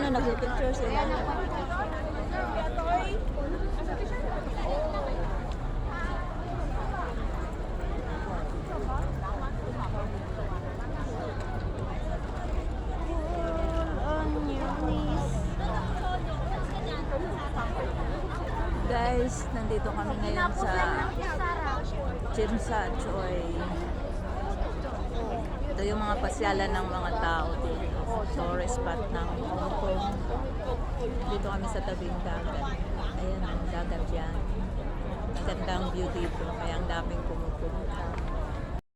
Ayan, nagpipicture sila. Guys, nandito kami ngayon sa Chimsa Choy. Ito yung mga pasyalan ng mga tao dito. Tourist spot ng Hong Kong. Dito kami sa tabing dagat. Ayan ang dagat yan. Magandang view dito. Kaya ang daming pumupunta.